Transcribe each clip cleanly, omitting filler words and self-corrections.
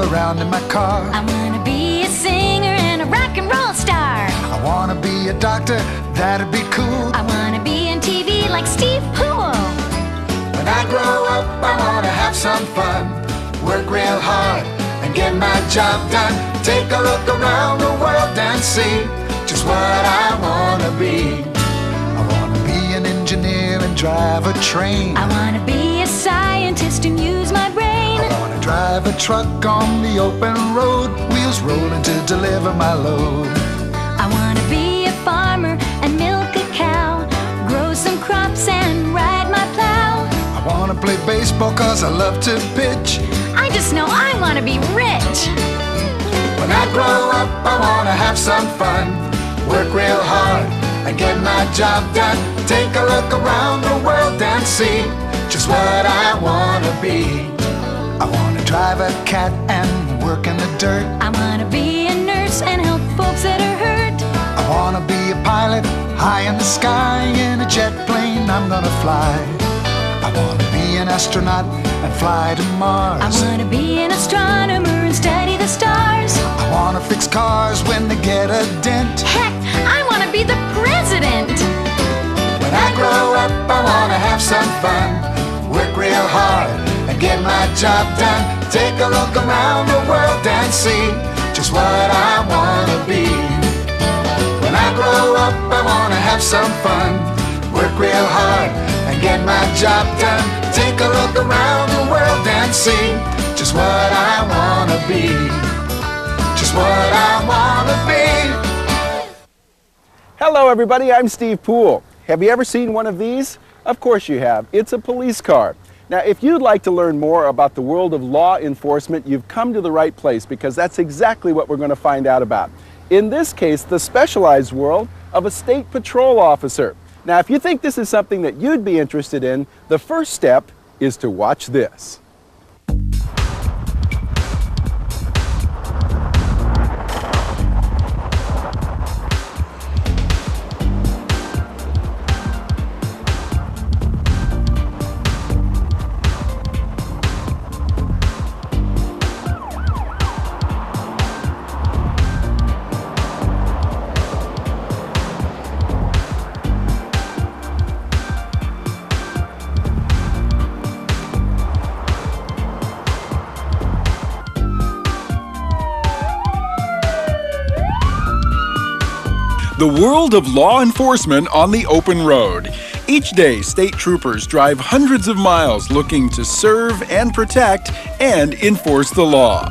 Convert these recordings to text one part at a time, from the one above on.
around in my car. I wanna be a singer and a rock and roll star. I wanna be a doctor, that'd be cool. I wanna be in TV like Steve Poole. When I grow up, I wanna have some fun, work real hard and get my job done. Take a look around the world and see just what I wanna be. I wanna be an engineer and drive a train. I wanna be a scientist and use my brain. I wanna drive a truck on the open road, wheels rolling to deliver my load. I wanna be a farmer and milk a cow, grow some crops and ride my plow. I wanna play baseball 'cause I love to pitch. I just know I wanna be rich. When I grow up, I wanna have some fun, work real hard and get my job done. Take a look around the world and see just what I wanna be. I wanna drive a cat and work in the dirt. I wanna be a nurse and help folks that are hurt. I wanna be a pilot high in the sky, in a jet plane I'm gonna fly. I wanna be an astronaut and fly to Mars. I wanna be an astronomer and study the stars. I wanna fix cars when they get a dent. Heck, I wanna be the president. When I grow up, I wanna have some fun, work real hard and get my job done. Take a look around the world and see just what I wanna be. When I grow up, I wanna have some fun, work real hard and get my job done. Take a look around the world and see just what I wanna be. Just what I wanna be. Hello everybody, I'm Steve Poole. Have you ever seen one of these? Of course you have. It's a police car. Now, if you'd like to learn more about the world of law enforcement, you've come to the right place because that's exactly what we're going to find out about. In this case, the specialized world of a state patrol officer. Now, if you think this is something that you'd be interested in, the first step is to watch this. The world of law enforcement on the open road. Each day, state troopers drive hundreds of miles looking to serve and protect and enforce the law.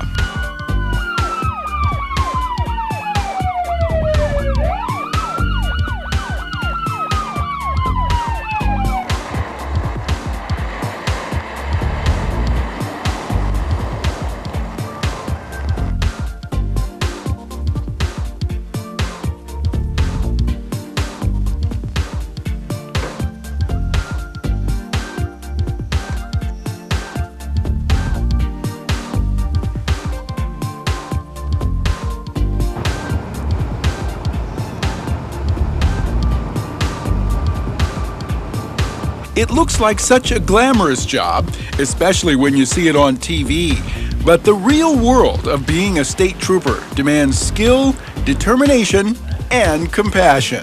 It looks like such a glamorous job, especially when you see it on TV. But the real world of being a state trooper demands skill, determination, and compassion.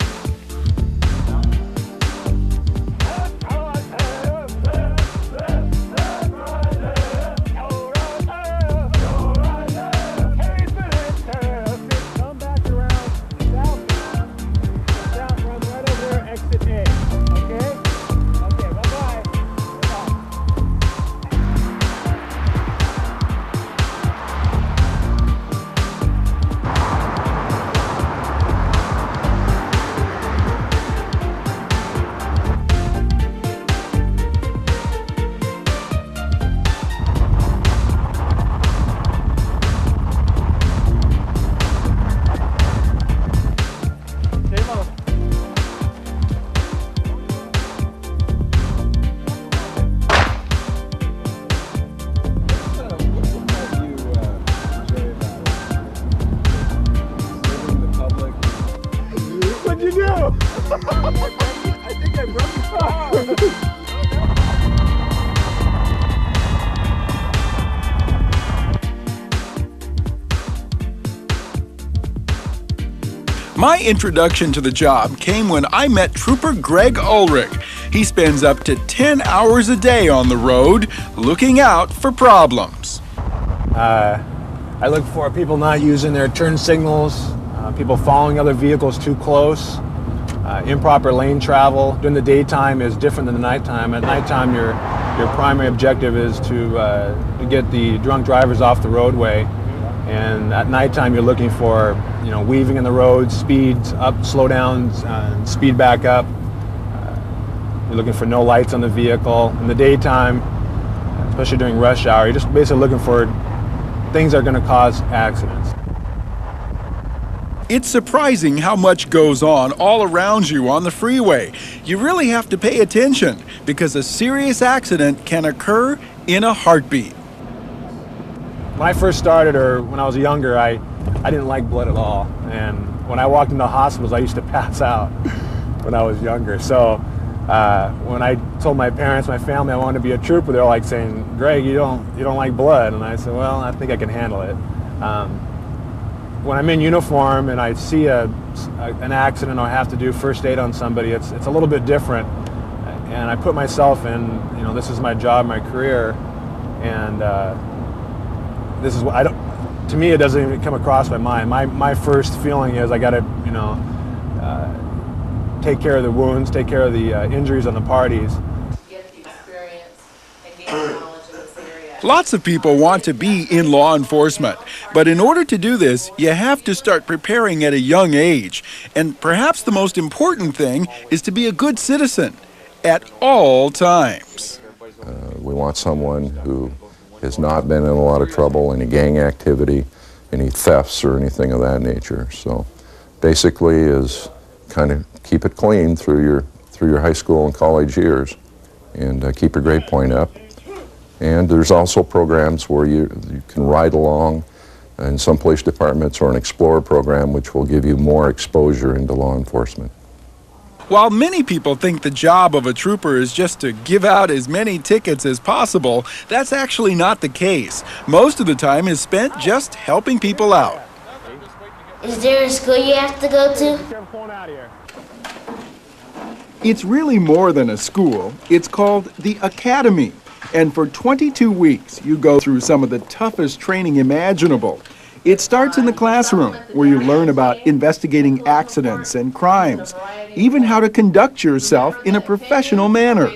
What'd you do? I think I broke the car. My introduction to the job came when I met Trooper Greg Ulrich. He spends up to 10 hours a day on the road looking out for problems. I look for people not using their turn signals, people following other vehicles too close, improper lane travel. During the daytime is different than the nighttime. At nighttime, your primary objective is to get the drunk drivers off the roadway. And at nighttime, you're looking for, weaving in the road, speeds up, slowdowns, speed back up. You're looking for no lights on the vehicle. In the daytime, especially during rush hour, you're just basically looking for things that are going to cause accidents. It's surprising how much goes on all around you on the freeway. You really have to pay attention because a serious accident can occur in a heartbeat. When I first started, or when I was younger, I didn't like blood at all. And when I walked into hospitals, I used to pass out when I was younger. So when I told my parents, my family, I wanted to be a trooper, they're like saying, "Greg, you don't like blood." And I said, "Well, I think I can handle it." When I'm in uniform and I see an accident or I have to do first aid on somebody, it's a little bit different. And I put myself in, this is my job, my career, and this is what to me, it doesn't even come across my mind. My first feeling is I got to, take care of the wounds, take care of the injuries on the parties. Get the experience and gain knowledge in this area. Lots of people want to be in law enforcement, but in order to do this, you have to start preparing at a young age. And perhaps the most important thing is to be a good citizen at all times. We want someone who has not been in a lot of trouble, any gang activity, any thefts or anything of that nature. So basically is kind of keep it clean through your high school and college years and keep your grade point up. And there's also programs where you can ride along in some police departments or an Explorer program which will give you more exposure into law enforcement. While many people think the job of a trooper is just to give out as many tickets as possible, that's actually not the case. Most of the time is spent just helping people out. Is there a school you have to go to? It's really more than a school. It's called the Academy. And for 22 weeks, you go through some of the toughest training imaginable. It starts in the classroom, where you learn about investigating accidents and crimes, even how to conduct yourself in a professional manner.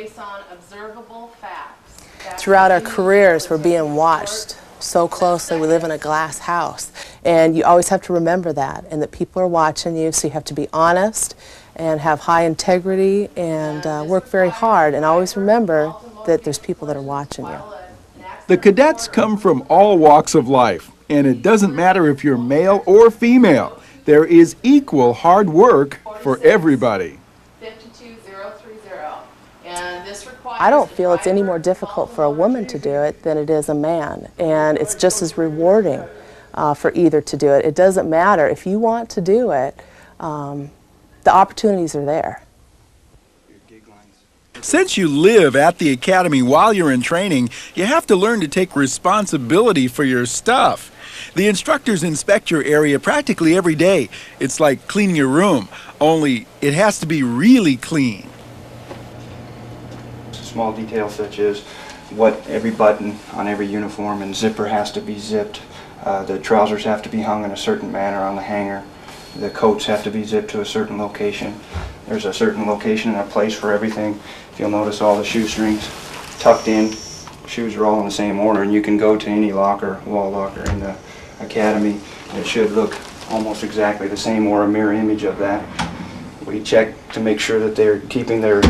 Throughout our careers, we're being watched so closely. We live in a glass house, and you always have to remember that, and that people are watching you, so you have to be honest and have high integrity and work very hard, and always remember that there's people that are watching you. The cadets come from all walks of life, and it doesn't matter if you're male or female. There is equal hard work for everybody. I don't feel it's any more difficult for a woman to do it than it is a man, and it's just as rewarding for either to do it. It doesn't matter. If you want to do it, the opportunities are there. Since you live at the academy while you're in training, you have to learn to take responsibility for your stuff. The instructors inspect your area practically every day. It's like cleaning your room, only it has to be really clean. Small details such as what every button on every uniform and zipper has to be zipped. The trousers have to be hung in a certain manner on the hanger. The coats have to be zipped to a certain location. There's a certain location and a place for everything. If you'll notice, all the shoestrings tucked in. Shoes are all in the same order, and you can go to any locker, wall locker in the academy. It should look almost exactly the same or a mirror image of that. We check to make sure that they're keeping their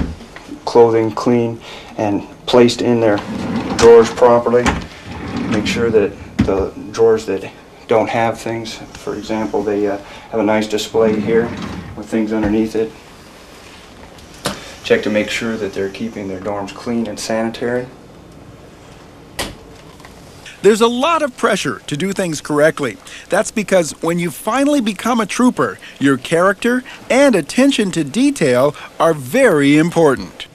clothing clean and placed in their drawers properly. Make sure that the drawers that don't have things, for example, they have a nice display here with things underneath it. Check to make sure that they're keeping their dorms clean and sanitary. There's a lot of pressure to do things correctly. That's because when you finally become a trooper, your character and attention to detail are very important.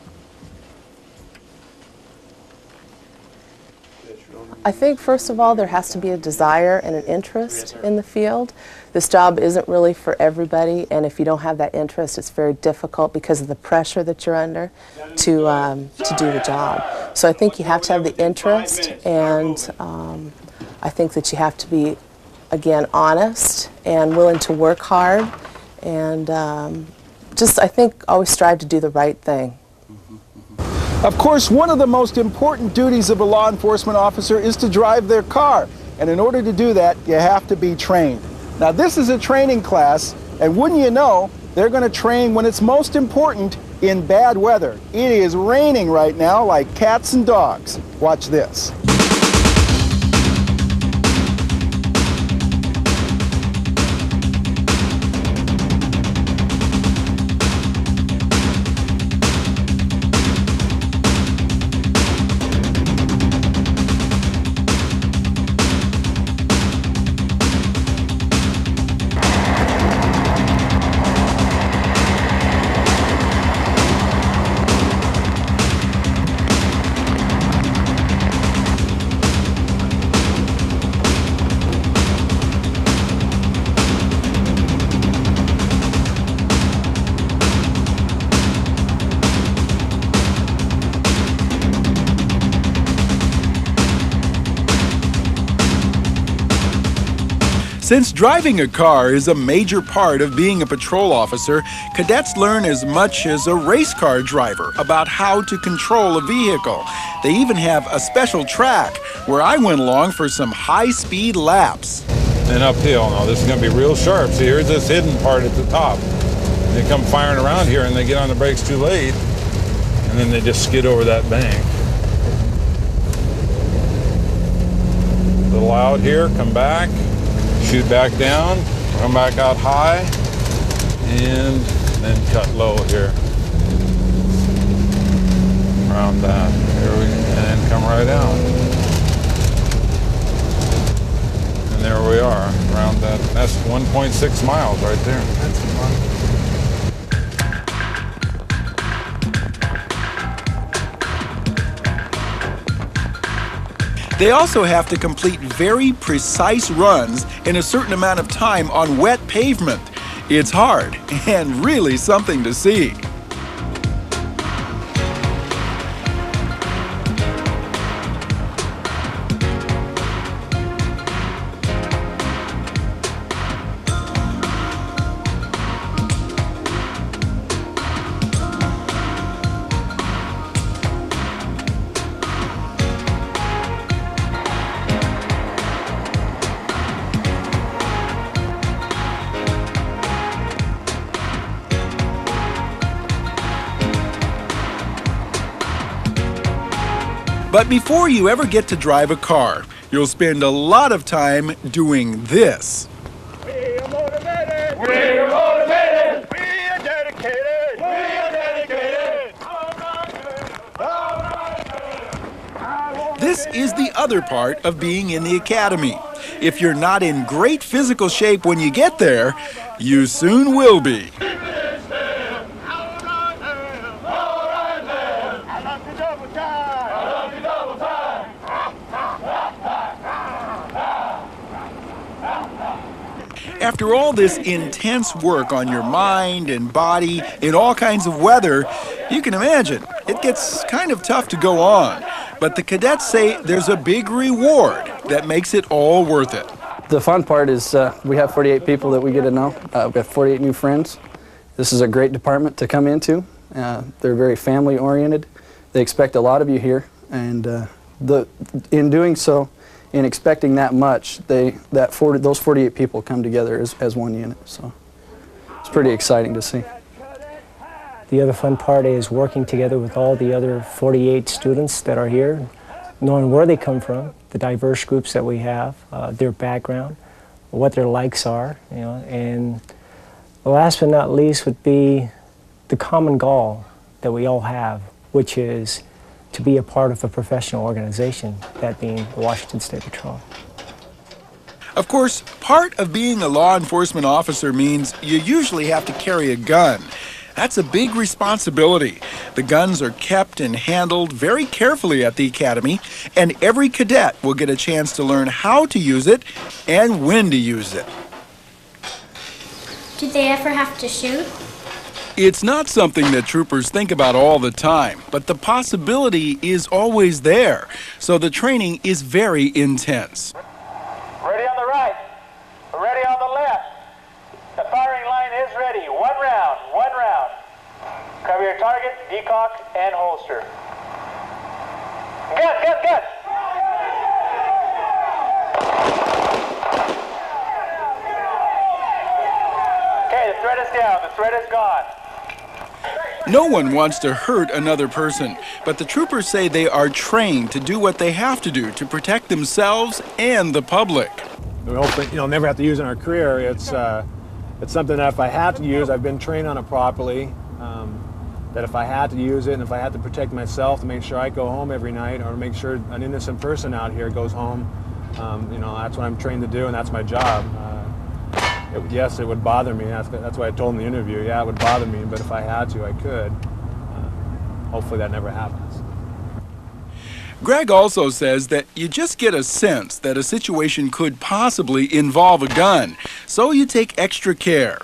I think, first of all, there has to be a desire and an interest in the field. This job isn't really for everybody, and if you don't have that interest, it's very difficult because of the pressure that you're under to do the job. So I think you have to have the interest, and I think that you have to be, again, honest and willing to work hard, and just, I think, always strive to do the right thing. Of course, one of the most important duties of a law enforcement officer is to drive their car. And in order to do that, you have to be trained. Now, this is a training class, and wouldn't you know, they're going to train when it's most important, in bad weather. It is raining right now like cats and dogs. Watch this. Since driving a car is a major part of being a patrol officer, cadets learn as much as a race car driver about how to control a vehicle. They even have a special track where I went along for some high-speed laps. And uphill. Now this is going to be real sharp. See, here's this hidden part at the top. They come firing around here and they get on the brakes too late, and then they just skid over that bank. A little out here, come back. Shoot back down, come back out high, and then cut low here. Around that. And come right out. And there we are, around that. That's 1.6 miles right there. That's fun. They also have to complete very precise runs in a certain amount of time on wet pavement. It's hard and really something to see. But before you ever get to drive a car, you'll spend a lot of time doing this. We are motivated! We are motivated! We are dedicated! We are dedicated! This is the other part of being in the academy. If you're not in great physical shape when you get there, you soon will be. After all this intense work on your mind and body in all kinds of weather, you can imagine it gets kind of tough to go on. But the cadets say there's a big reward that makes it all worth it. The fun part is we have 48 people that we get to know. We have 48 new friends. This is a great department to come into. They're very family oriented. They expect a lot of you here, and in doing so, in expecting that much, those 48 people come together as one unit. So it's pretty exciting to see. The other fun part is working together with all the other 48 students that are here, knowing where they come from, the diverse groups that we have, their background, what their likes are, and last but not least would be the common goal that we all have, which is to be a part of a professional organization, that being the Washington State Patrol. Of course, part of being a law enforcement officer means you usually have to carry a gun. That's a big responsibility. The guns are kept and handled very carefully at the academy, and every cadet will get a chance to learn how to use it and when to use it. Do they ever have to shoot? It's not something that troopers think about all the time, but the possibility is always there, so the training is very intense. Ready on the right. Ready on the left. The firing line is ready. One round. One round. Cover your target, decock, and holster. Gun, gun, gun. Okay, the threat is down. The threat is gone. No one wants to hurt another person, but the troopers say they are trained to do what they have to do to protect themselves and the public. We hope that, never have to use in our career. It's something that if I have to use, I've been trained on it properly. That if I had to use it and if I had to protect myself to make sure I go home every night or make sure an innocent person out here goes home, that's what I'm trained to do and that's my job. Yes, it would bother me. That's what I told in the interview. Yeah, it would bother me, but if I had to, I could. Hopefully that never happens. Greg also says that you just get a sense that a situation could possibly involve a gun, so you take extra care.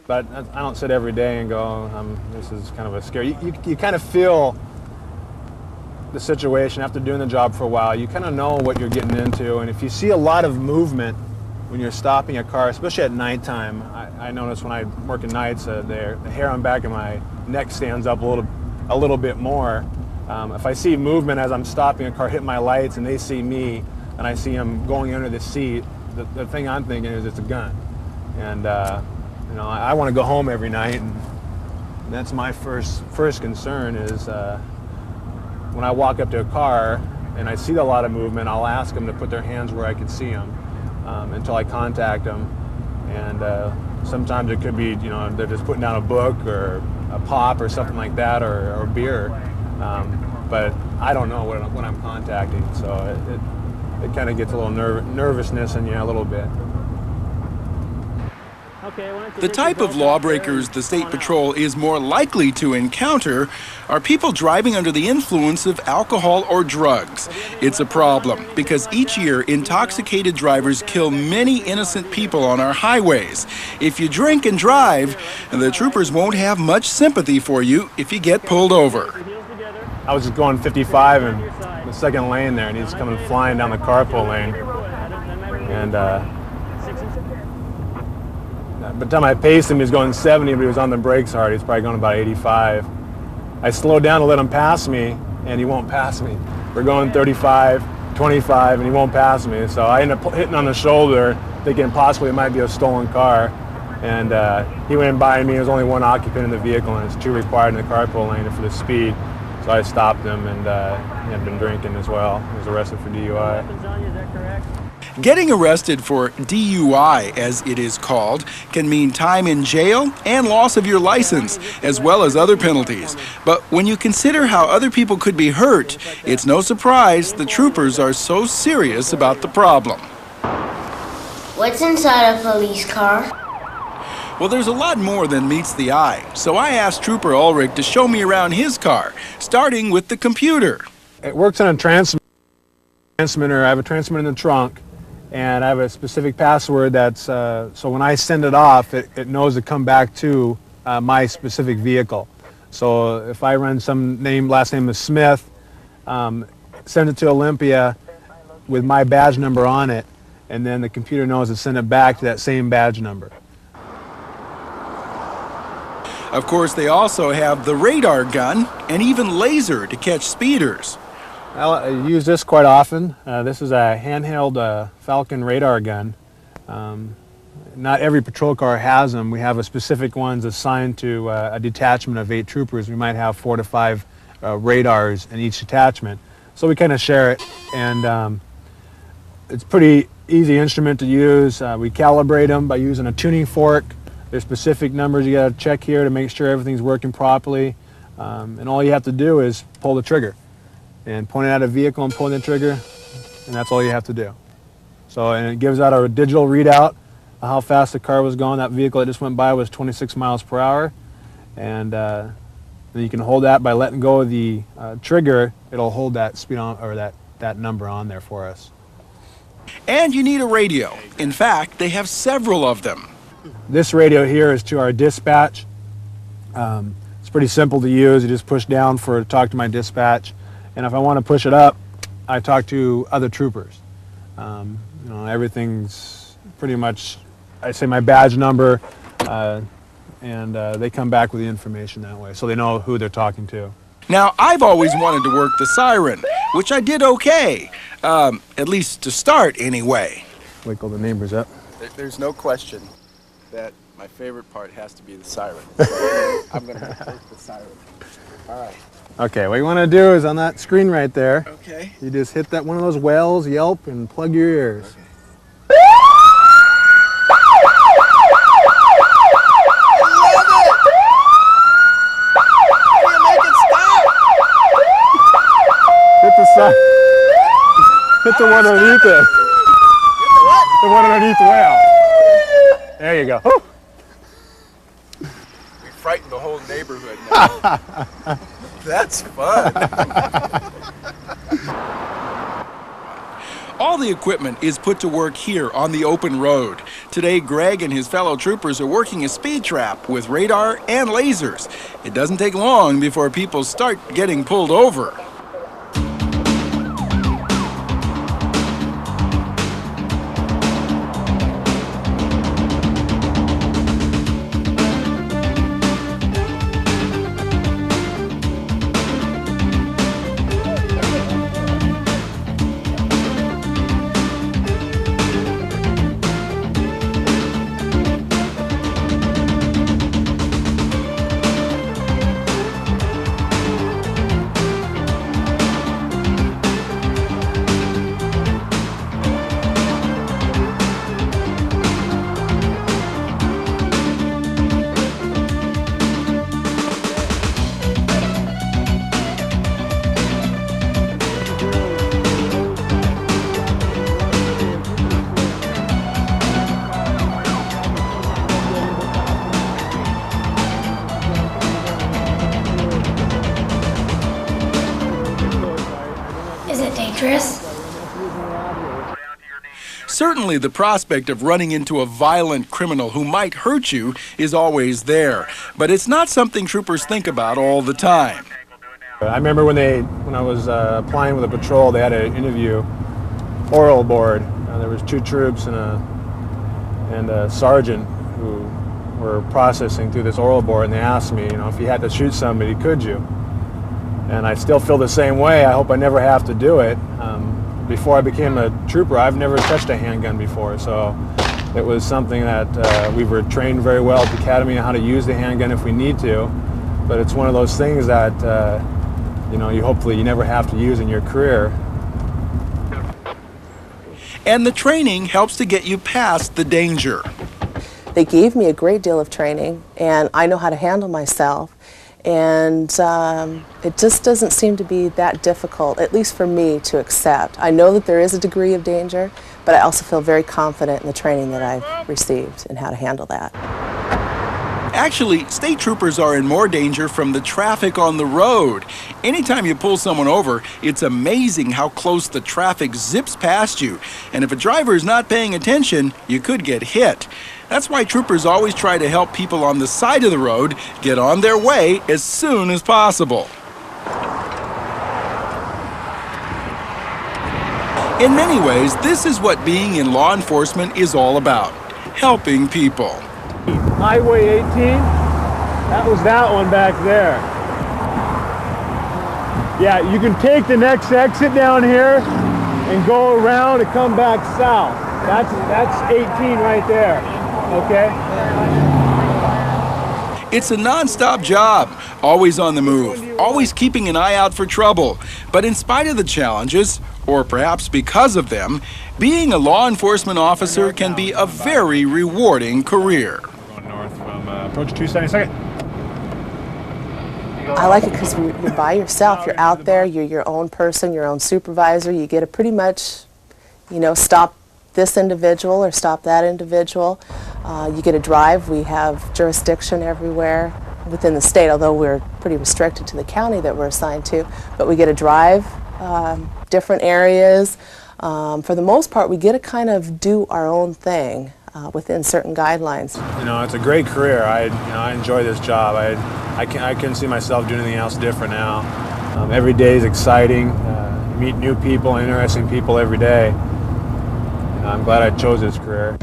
But I don't sit every day and go, this is kind of a scary. You kind of feel the situation after doing the job for a while. You kind of know what you're getting into, and if you see a lot of movement when you're stopping a car, especially at nighttime, I notice when I work at nights, the hair on the back of my neck stands up a little bit more. If I see movement as I'm stopping a car, hit my lights, and they see me, and I see them going under the seat, the thing I'm thinking is it's a gun. And I want to go home every night, and that's my first concern is when I walk up to a car and I see a lot of movement, I'll ask them to put their hands where I can see them until I contact them. And sometimes it could be, they're just putting down a book or a pop or something like that, or beer. But I don't know what I'm contacting, so it kind of gets a little nervousness in you a little bit. The type of lawbreakers the State Patrol is more likely to encounter are people driving under the influence of alcohol or drugs. It's a problem because each year intoxicated drivers kill many innocent people on our highways. If you drink and drive, the troopers won't have much sympathy for you if you get pulled over. I was just going 55 in the second lane there, and he's coming flying down the carpool lane. And by the time I paced him, he was going 70, but he was on the brakes hard. He's probably going about 85. I slowed down to let him pass me, and he won't pass me. We're going 35, 25, and he won't pass me. So I ended up hitting on the shoulder, thinking possibly it might be a stolen car. And he went by me. There was only one occupant in the vehicle, and it's two required in the carpool lane for the speed. So I stopped him, and he had been drinking as well. He was arrested for DUI. Getting arrested for DUI, as it is called, can mean time in jail and loss of your license, as well as other penalties. But when you consider how other people could be hurt, it's no surprise the troopers are so serious about the problem. What's inside a police car? Well, there's a lot more than meets the eye, so I asked Trooper Ulrich to show me around his car, starting with the computer. It works on a transmitter. I have a transmitter in the trunk, and I have a specific password that's, so when I send it off, it knows to come back to my specific vehicle. So if I run some last name is Smith, send it to Olympia with my badge number on it, and then the computer knows to send it back to that same badge number. Of course, they also have the radar gun and even laser to catch speeders. I use this quite often. This is a handheld Falcon radar gun. Not every patrol car has them. We have a specific ones assigned to a detachment of 8 troopers. We might have 4 to 5 radars in each detachment. So we kind of share it, and it's a pretty easy instrument to use. We calibrate them by using a tuning fork. There's specific numbers you got to check here to make sure everything's working properly. And all you have to do is pull the trigger. And point it at a vehicle and pull the trigger, and that's all you have to do. So, and it gives out a digital readout of how fast the car was going. That vehicle that just went by was 26 miles per hour. And then you can hold that by letting go of the trigger. It'll hold that speed on, or that number on there for us. And you need a radio. In fact, they have several of them. This radio here is to our dispatch. It's pretty simple to use. You just push down to talk to my dispatch, and if I want to push it up, I talk to other troopers. You know, everything's pretty much, I say my badge number, and they come back with the information that way, so they know who they're talking to. Now, I've always wanted to work the siren, which I did okay, at least to start anyway. Wake all the neighbors up. There's no question that my favorite part has to be the siren. So I'm going to take the siren. All right. Okay, what you want to do is on that screen right there, Okay. you just hit that one of those whales, yelp, and plug your ears. Okay. Hit the side. Hit the one underneath it. The one underneath the whale. There you go. Woo. We frightened the whole neighborhood now. That's fun. All the equipment is put to work here on the open road. Today, Greg and his fellow troopers are working a speed trap with radar and lasers. It doesn't take long before people start getting pulled over. Is it dangerous? Certainly, the prospect of running into a violent criminal who might hurt you is always there, but it's not something troopers think about all the time. I remember when I was applying with a patrol, they had an interview oral board. There was 2 troops and a sergeant who were processing through this oral board, and they asked me, you know, if you had to shoot somebody, could you? And I still feel the same way. I hope I never have to do it. Before I became a trooper, I've never touched a handgun before, so it was something that we were trained very well at the academy on how to use the handgun if we need to. But it's one of those things that you know, hopefully you never have to use in your career. And the training helps to get you past the danger. They gave me a great deal of training, and I know how to handle myself. And it just doesn't seem to be that difficult, at least for me, to accept. I know that there is a degree of danger, but I also feel very confident in the training that I've received and how to handle that. Actually, state troopers are in more danger from the traffic on the road. Anytime you pull someone over, it's amazing how close the traffic zips past you. And if a driver is not paying attention, you could get hit. That's why troopers always try to help people on the side of the road get on their way as soon as possible. In many ways, this is what being in law enforcement is all about: helping people. Highway 18, that was that one back there. Yeah, you can take the next exit down here and go around and come back south. That's 18 right there. Okay. It's a non-stop job, always on the move, always keeping an eye out for trouble. But in spite of the challenges, or perhaps because of them, being a law enforcement officer can be a very rewarding career. Going north from approach 272nd. I like it because you're by yourself. You're out there. You're your own person, your own supervisor. You get to pretty much, you know, stop this individual or stop that individual. You get a drive. We have jurisdiction everywhere within the state, although we're pretty restricted to the county that we're assigned to. But we get to drive different areas. For the most part, we get to kind of do our own thing. within certain guidelines. You know, it's a great career. I enjoy this job. I couldn't see myself doing anything else different now. Every day is exciting. You meet new people, interesting people every day. I'm glad I chose this career.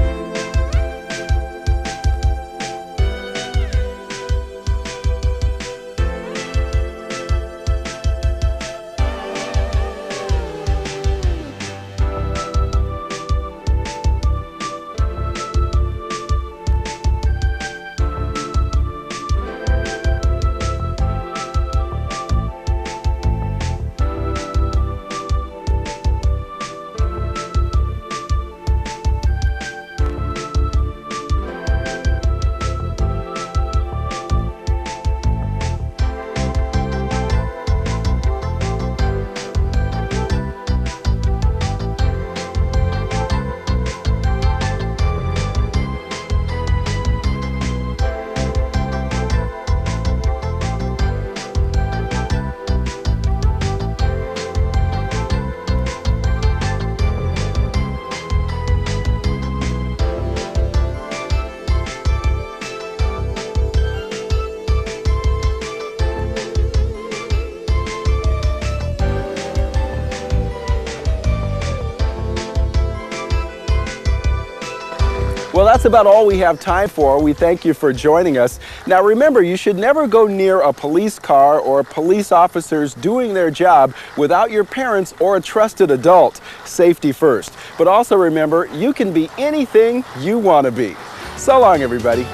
Well, that's about all we have time for. We thank you for joining us. Now remember, you should never go near a police car or police officers doing their job without your parents or a trusted adult. Safety first. But also remember, you can be anything you want to be. So long, everybody.